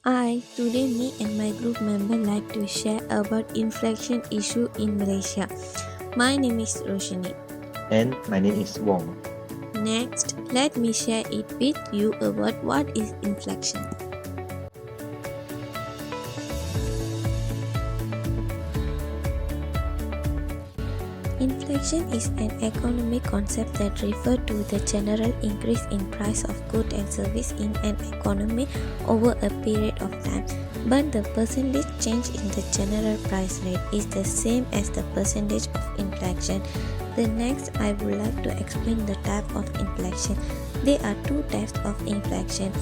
Today me and my group member like to share about inflation issue in Malaysia. My name is Roshini. And my name is Wong. Next, let me share it with you about what is inflation. Inflation is an economic concept that refers to the general increase in price of goods and services in an economy over a period of time. But the percentage change in the general price rate is the same as the percentage of inflation. Next, I would like to explain the type of inflation. There are two types of inflation.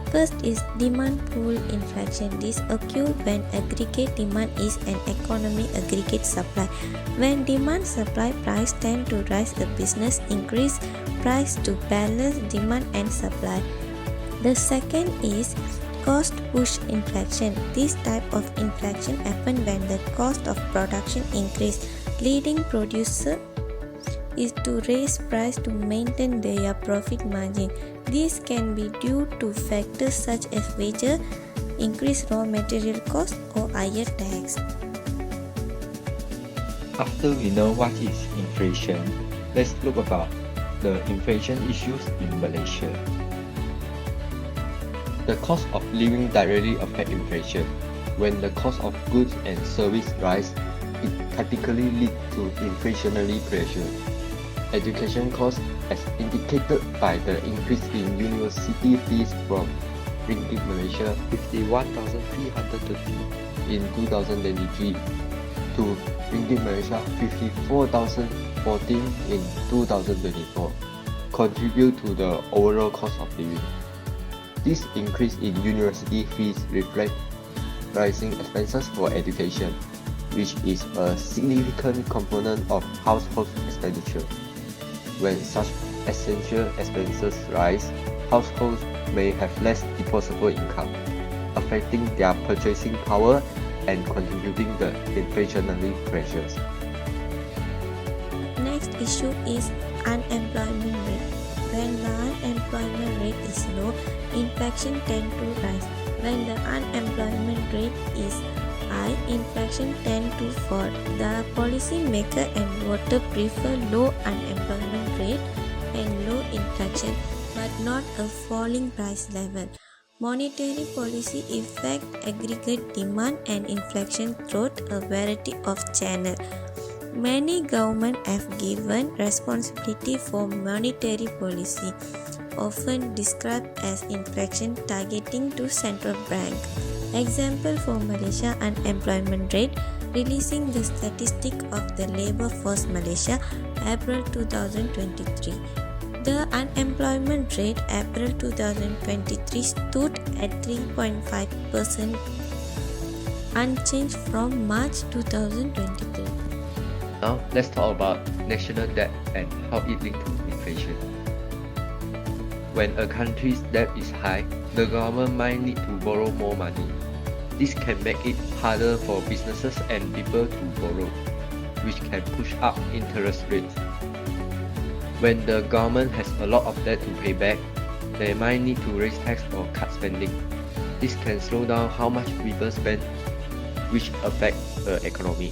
First is demand pool inflation. This occurs when aggregate demand is an economy aggregate supply. When demand supply price tend to rise, a business increase price to balance demand and supply. The second is cost push inflation. This type of inflation happens when the cost of production increase, leading producer is to raise price to maintain their profit margin. This can be due to factors such as wages, increased raw material cost, or higher tax. After we know what is inflation, let's look about the inflation issues in Malaysia. The cost of living directly affects inflation. When the cost of goods and services rise, it typically leads to inflationary pressure. Education costs, as indicated by the increase in university fees from Ringgit Malaysia 51,330 in 2023 to Ringgit Malaysia 54,014 in 2024, contribute to the overall cost of living. This increase in university fees reflects rising expenses for education, which is a significant component of household expenditure. When such essential expenses rise, households may have less disposable income, affecting their purchasing power and contributing to inflationary pressures. Next issue is unemployment rate. When the unemployment rate is low, inflation tends to rise. When the unemployment rate is high, inflation tends to fall. The policymaker and voter prefer low unemployment rate and low inflation, but not a falling price level. Monetary policy affects aggregate demand and inflation through a variety of channels. Many governments have given responsibility for monetary policy, often described as inflation targeting to central bank. Example for Malaysia unemployment rate, releasing the statistic of the labor force Malaysia, April 2023. The unemployment rate April 2023 stood at 3.5%, unchanged from March 2023. Now let's talk about national debt and how it links to inflation. When a country's debt is high, the government might need to borrow more money. This can make it harder for businesses and people to borrow, which can push up interest rates. When the government has a lot of debt to pay back, they might need to raise tax or cut spending. This can slow down how much people spend, which affects the economy.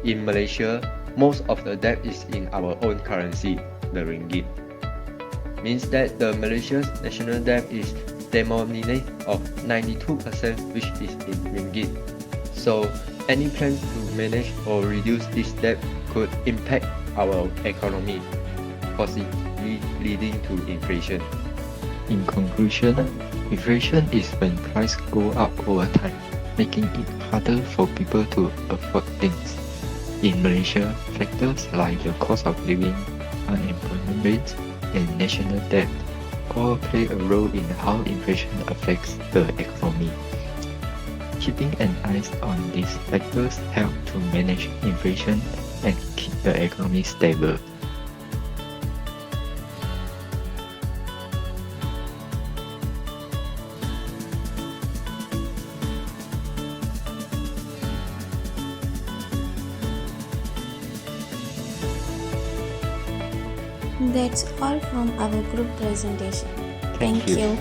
In Malaysia, most of the debt is in our own currency, the ringgit. Means that the Malaysia's national debt is denominated of 92%, which is in ringgit. So any plans to manage or reduce this debt could impact our economy, possibly leading to inflation. In conclusion, inflation is when prices go up over time, making it harder for people to afford things. In Malaysia, factors like the cost of living, unemployment rates, and national debt all play a role in how inflation affects the economy. Keeping an eye on these factors help to manage inflation and keep the economy stable. That's all from our group presentation. Thank you.